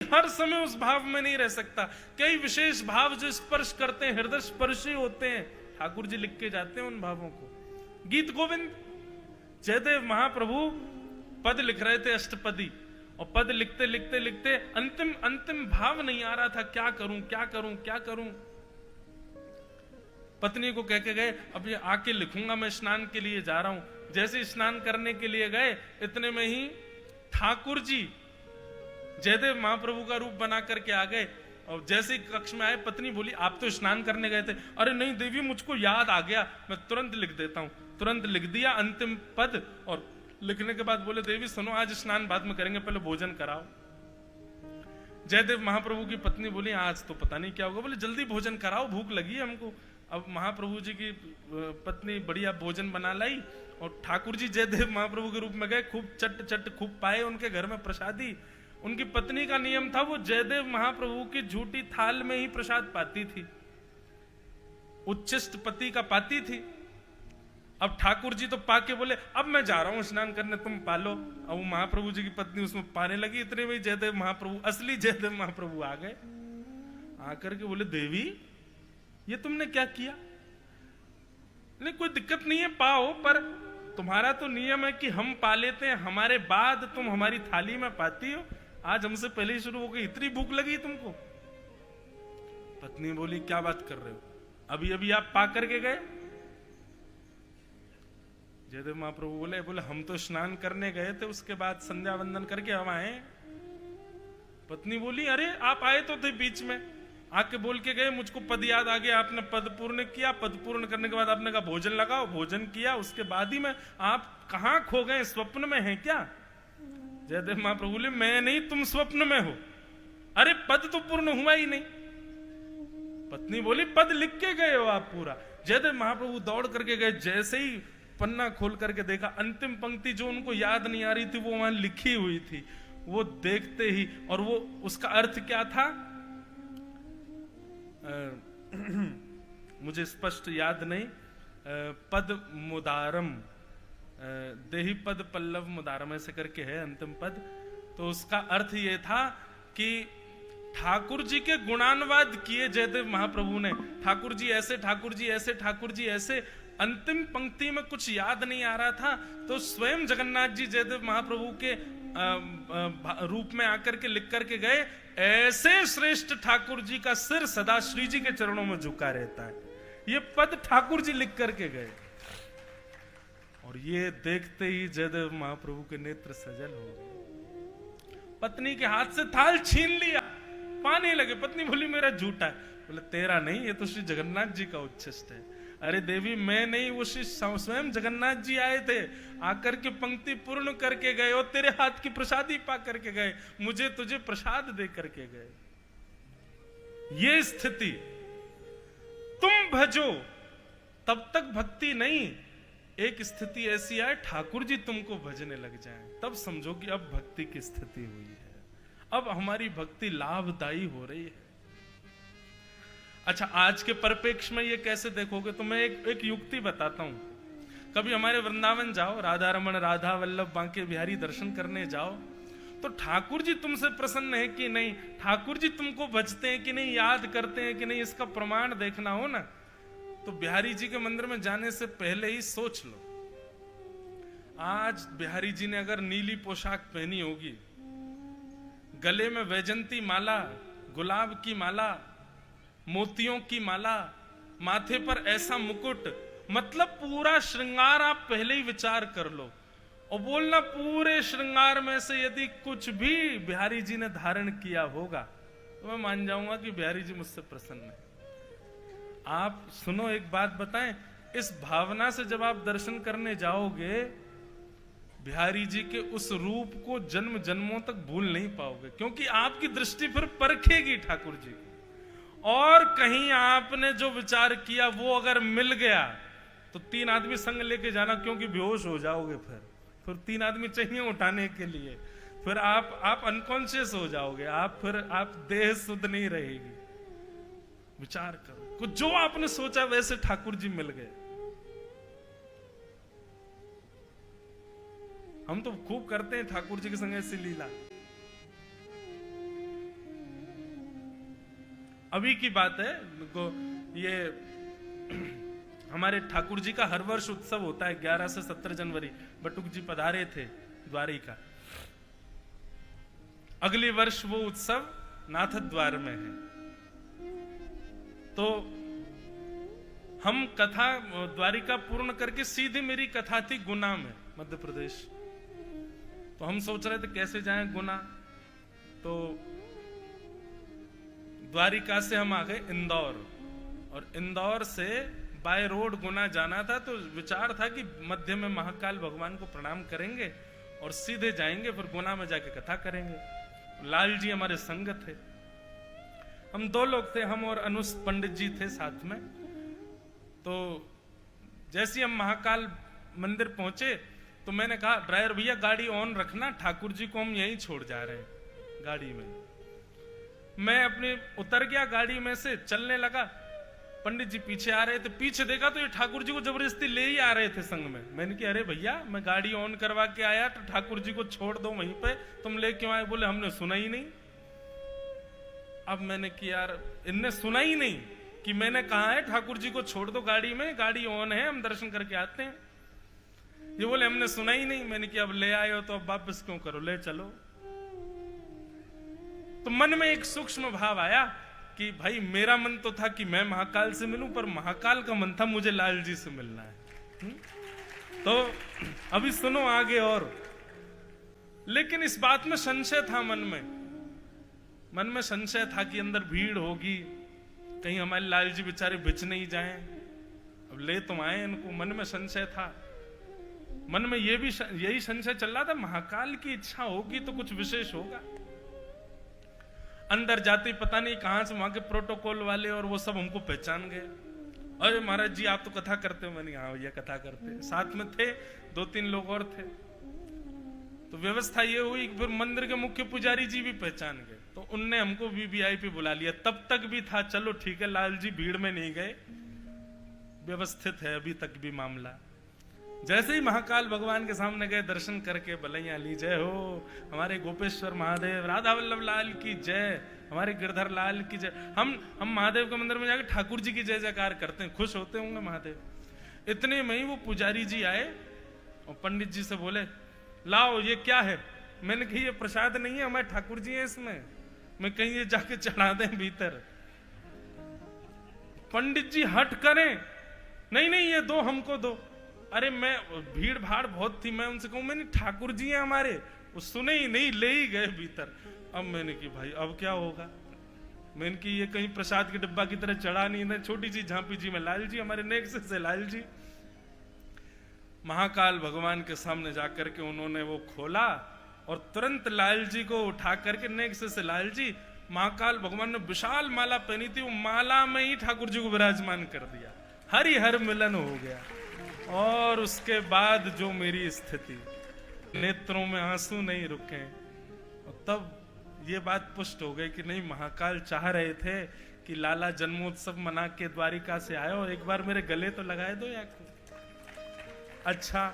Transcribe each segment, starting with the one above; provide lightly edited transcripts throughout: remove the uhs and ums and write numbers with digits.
हर समय उस भाव में नहीं रह सकता। कई विशेष भाव जो स्पर्श करते हैं, हृदय स्पर्शी होते हैं, ठाकुर जी लिख के जाते हैं उन भावों को। गीत गोविंद जयदेव महाप्रभु पद लिख रहे थे अष्टपदी, और पद लिखते लिखते लिखते अंतिम अंतिम भाव नहीं आ रहा था, क्या करूं क्या करूं क्या करूं। पत्नी को कह के गए, अब ये आके लिखूंगा, मैं स्नान के लिए जा रहा हूं। जैसे स्नान करने के लिए गए, इतने में ही ठाकुर जी जयदेव महाप्रभु का रूप बना करके आ गए। और जैसे ही कक्ष में आए, पत्नी बोली, आप तो स्नान करने गए थे। अरे नहीं देवी, मुझको याद आ गया, मैं तुरंत लिख देता हूं। तुरंत लिख दिया अंतिम पद, और लिखने के बाद बोले, देवी सुनो, आज स्नान बाद में करेंगे, पहले भोजन कराओ। जयदेव महाप्रभु की पत्नी बोली, आज तो पता नहीं क्या होगा। बोले जल्दी भोजन कराओ, भूख लगी है हमको। अब महाप्रभु जी की पत्नी बढ़िया भोजन बना लाई, और ठाकुर जी जयदेव महाप्रभु के रूप में गए, खूब चट चट खूब पाए उनके घर में प्रसादी। उनकी पत्नी का नियम था, वो जयदेव महाप्रभु की झूठी थाल में ही प्रसाद पाती थी, उच्छिष्ट पति का पाती थी। अब ठाकुर जी तो पाके बोले, अब मैं जा रहा हूं स्नान करने, तुम पालो। अब वो महाप्रभु जी की पत्नी उसमें पाने लगी। इतने में जयदेव महाप्रभु, असली जयदेव महाप्रभु आ गए। आकर के बोले, देवी ये तुमने क्या किया? नहीं कोई दिक्कत नहीं है, पाओ, पर तुम्हारा तो नियम है कि हम पा लेते हैं, हमारे बाद तुम हमारी थाली में पाती हो। आज हमसे पहले ही शुरू हो गई, इतनी भूख लगी तुमको? पत्नी बोली, क्या बात कर रहे हो, अभी अभी आप पा करके गए? जयदेव महाप्रभु बोले हम तो स्नान करने गए थे, उसके बाद संध्या वंदन करके हम आए। पत्नी बोली, अरे आप आए तो थे बीच में, आके बोल के गए, मुझको पद याद आ गया, आपने पद पूर्ण किया, पद पूर्ण करने के बाद आपने कहा भोजन लगाओ, भोजन किया, उसके बाद ही मैं, आप कहां खो गए, स्वप्न में हैं क्या? जयदेव महाप्रभु बोले, मैं नहीं, तुम स्वप्न में हो। अरे पद तो पूर्ण हुआ ही नहीं। पत्नी बोली, पद लिख के गए हो आप पूरा। जयदेव महाप्रभु दौड़ करके गए, जैसे ही पन्ना खोल करके देखा, अंतिम पंक्ति जो उनको याद नहीं आ रही थी वो वहां लिखी हुई थी। वो देखते ही, और वो उसका अर्थ क्या था मुझे स्पष्ट याद नहीं, पद मुदारम, देही पद पल्लव मुदारम ऐसे करके है अंतिम पद। तो उसका अर्थ ये था कि ठाकुर जी के गुणानुवाद किए जयदेव महाप्रभु ने, ठाकुर जी ऐसे, ठाकुर जी ऐसे, ठाकुर जी ऐसे। अंतिम पंक्ति में कुछ याद नहीं आ रहा था, तो स्वयं जगन्नाथ जी जयदेव महाप्रभु के रूप में आकर के लिख करके गए, ऐसे श्रेष्ठ ठाकुर जी का सिर सदा श्री जी के चरणों में झुका रहता है। ये पद ठाकुर जी लिख करके गए, और ये देखते ही जयदेव महाप्रभु के नेत्र सजल हो गए। पत्नी के हाथ से थाल छीन लिया, पाने लगे। पत्नी बोली, मेरा झूठा है। बोले, तेरा नहीं, ये तो श्री जगन्नाथ जी का उच्छिष्ट है। अरे देवी मैं नहीं, वो श्री स्वयं जगन्नाथ जी आए थे, आकर के पंक्ति पूर्ण करके गए, और तेरे हाथ की प्रसादी पा करके गए, मुझे तुझे प्रसाद दे करके गए। ये स्थिति, तुम भजो तब तक भक्ति नहीं, एक स्थिति ऐसी आए ठाकुर जी तुमको भजने लग जाएं, तब समझो कि अब भक्ति की स्थिति हुई है, अब हमारी भक्ति लाभदायी हो रही है। अच्छा, आज के परिप्रेक्ष्य में ये कैसे देखोगे, तो मैं एक युक्ति बताता हूं। कभी हमारे वृंदावन जाओ, राधा रमन, राधा वल्लभ, बांके बिहारी दर्शन करने जाओ, तो ठाकुर जी तुमसे प्रसन्न है कि नहीं, ठाकुर जी तुमको भजते हैं कि नहीं, याद करते हैं कि नहीं, इसका प्रमाण देखना हो ना, तो बिहारी जी के मंदिर में जाने से पहले ही सोच लो, आज बिहारी जी ने अगर नीली पोशाक पहनी होगी, गले में वैजंती माला, गुलाब की माला, मोतियों की माला, माथे पर ऐसा मुकुट, मतलब पूरा श्रृंगार आप पहले ही विचार कर लो, और बोलना पूरे श्रृंगार में से यदि कुछ भी बिहारी जी ने धारण किया होगा तो मैं मान जाऊंगा कि बिहारी जी मुझसे प्रसन्न है। आप सुनो, एक बात बताएं, इस भावना से जब आप दर्शन करने जाओगे, बिहारी जी के उस रूप को जन्म जन्मों तक भूल नहीं पाओगे, क्योंकि आपकी दृष्टि फिर परखेगी ठाकुर जी को। और कहीं आपने जो विचार किया वो अगर मिल गया तो 3 आदमी संग लेके जाना, क्योंकि बेहोश हो जाओगे। फिर 3 आदमी चाहिए उठाने के लिए, फिर आप अनकॉन्शियस हो जाओगे, आप देह शुद्ध नहीं रहेगी। विचार करो, कुछ जो आपने सोचा वैसे ठाकुर जी मिल गए। हम तो खूब करते हैं ठाकुर जी के संग ऐसी लीला। अभी की बात है को ये हमारे ठाकुर जी का हर वर्ष उत्सव होता है 11 से 17 जनवरी। बटुक जी पधारे थे द्वारिका। अगले वर्ष वो उत्सव नाथ द्वार में है। तो हम कथा द्वारिका पूर्ण करके सीधे मेरी कथा थी गुना में, मध्य प्रदेश। तो हम सोच रहे थे कैसे जाएं गुना। तो द्वारिका से हम आ गए इंदौर, और इंदौर से बाय रोड गुना जाना था। तो विचार था कि मध्य में महाकाल भगवान को प्रणाम करेंगे और सीधे जाएंगे, फिर गुना में जाके कथा करेंगे। लाल जी हमारे संग थे, हम 2 लोग थे, हम और अनुस पंडित जी थे साथ में। तो जैसे हम महाकाल मंदिर पहुंचे तो मैंने कहा ड्राइवर भैया गाड़ी ऑन रखना, ठाकुर जी को हम यहीं छोड़ जा रहे हैं गाड़ी में। मैं अपने उतर गया गाड़ी में से, चलने लगा। पंडित जी पीछे आ रहे थे, पीछे देखा तो ये ठाकुर जी को जबरदस्ती ले ही आ रहे थे संग में। मैंने कहा अरे भैया मैं गाड़ी ऑन करवा के आया तो ठाकुर जी को छोड़ दो वहीं पे, तुम ले क्यों आए? बोले हमने सुना ही नहीं। अब मैंने कि यार इनने सुना ही नहीं कि मैंने कहा है ठाकुर जी को छोड़ दो गाड़ी में, गाड़ी ऑन है, हम दर्शन करके आते हैं। ये बोले हमने सुना ही नहीं। मैंने कि अब ले आए हो तो अब वापस क्यों करो, ले चलो। तो मन में एक सूक्ष्म भाव आया कि भाई मेरा मन तो था कि मैं महाकाल से मिलूं, पर महाकाल का मन था मुझे लाल जी से मिलना है। तो अभी सुनो आगे और। लेकिन इस बात में संशय था मन में संशय था कि अंदर भीड़ होगी, कहीं हमारे लाल जी बेचारे बिच नहीं जाएं। अब ले तुम आए इनको, मन में संशय था। मन में यही संशय चल रहा था, महाकाल की इच्छा होगी तो कुछ विशेष होगा। अंदर जाते ही पता नहीं कहां से वहां के प्रोटोकॉल वाले और वो सब हमको पहचान गए। अरे महाराज जी आप तो कथा करते हो। मैंने हाँ भैया कथा करते। साथ में थे 2-3 लोग और थे। तो व्यवस्था ये हुई कि फिर मंदिर के मुख्य पुजारी जी भी पहचान गए, तो उनने हमको वीवीआईपी बुला लिया। तब तक भी था चलो ठीक है, लाल जी भीड़ में नहीं गए, व्यवस्थित है अभी तक भी मामला। जैसे ही महाकाल भगवान के सामने गए, दर्शन करके बलैया ली, जय हो हमारे गोपेश्वर महादेव, राधा वल्लभ लाल की जय, हमारे गिरधर लाल की जय। हम महादेव के मंदिर में जाकर ठाकुर जी की जय जयकार करते हैं, खुश होते होंगे महादेव। इतने में ही वो पुजारी जी आए और पंडित जी से बोले लाओ ये क्या है? मैंने कही ये प्रसाद नहीं है, हमारे ठाकुर जी है इसमें, मैं कहीं ये जाके चढ़ा दें भीतर। पंडित जी हट करें, नहीं ये दो हमको दो। अरे मैं भीड़ भाड़ बहुत थी, मैं उनसे कहूं मैंने ठाकुर जी हैं हमारे, वो सुने ही नहीं, ले ही गए भीतर। अब मैंने की भाई अब क्या होगा? मैंने की ये कहीं प्रसाद के डिब्बा की तरह चढ़ा नहीं है, छोटी सी झांपी जी में लाल जी, हमारे नेक्स्ट से लाल जी। महाकाल भगवान के सामने जाकर के उन्होंने वो खोला और तुरंत लाल जी को उठा करके नेक्स्ट से लाल जी, महाकाल भगवान ने विशाल माला पहनी थी, वो माला में ही ठाकुर जी को विराजमान कर दिया। हरि हर मिलन हो गया। और उसके बाद जो मेरी स्थिति, नेत्रों में आंसू नहीं रुके। और तब ये बात पुष्ट हो गई कि नहीं, महाकाल चाह रहे थे कि लाला जन्मोत्सव मना के द्वारिका से आए और एक बार मेरे गले तो लगाए दो या। अच्छा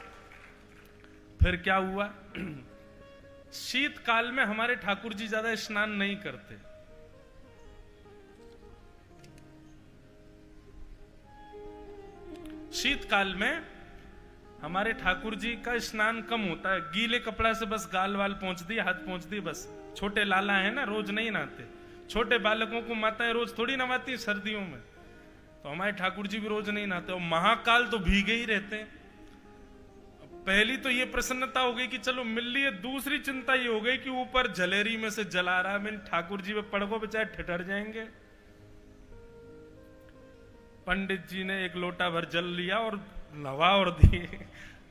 फिर क्या हुआ? शीतकाल में हमारे ठाकुर जी ज्यादा स्नान नहीं करते। शीतकाल में हमारे ठाकुर जी का स्नान कम होता है, गीले कपड़ा से बस गाल वाल पहुंच दी, हाथ पहुंच दी बस। छोटे लाला है ना, रोज नहीं नहाते। छोटे बालकों को माताएं रोज थोड़ी नहवाती है सर्दियों में, तो हमारे ठाकुर जी भी रोज नहीं नहाते। और महाकाल तो भीगे ही रहते हैं। पहली तो ये प्रसन्नता हो गई कि चलो मिल लिए, दूसरी चिंता ये हो गई कि ऊपर जलेरी में से जल आ रहा, मैंने ठाकुर जी में पड़गो बेचारे ठिठर जाएंगे। पंडित जी ने 1 लोटा भर जल लिया और नवा और दिए।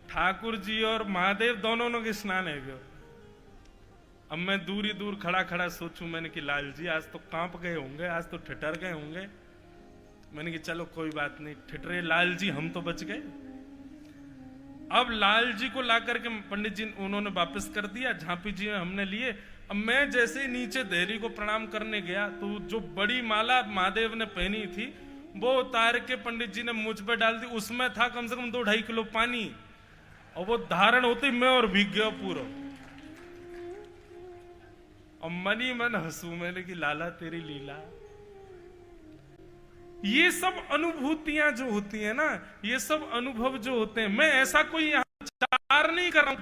ठाकुर जी और महादेव दोनों के स्नान है गयो। अब मैं दूर ही दूर खड़ा खड़ा सोचूं, मैंने कि लाल जी आज तो कांप गए होंगे, आज तो ठिठर गए होंगे। मैंने कि चलो कोई बात नहीं, ठिठरे लाल जी, हम तो बच गए। अब लाल जी को ला करके पंडित जी उन्होंने वापस कर दिया, झांपी जी हमने लिए। अब मैं जैसे ही नीचे देहरी को प्रणाम करने गया तो जो बड़ी माला महादेव ने पहनी थी वो उतार के पंडित जी ने मुझ पे डाल दी। उसमें था कम से कम 2-2.5 किलो पानी, और वो धारण होती मैं और भीग गया पूरा। और मन ही मन हंसू, मैंने कि लाला तेरी लीला। ये सब अनुभूतियां जो होती है ना, ये सब अनुभव जो होते हैं, मैं ऐसा कोई यहाँ विचार नहीं कर रहा हूं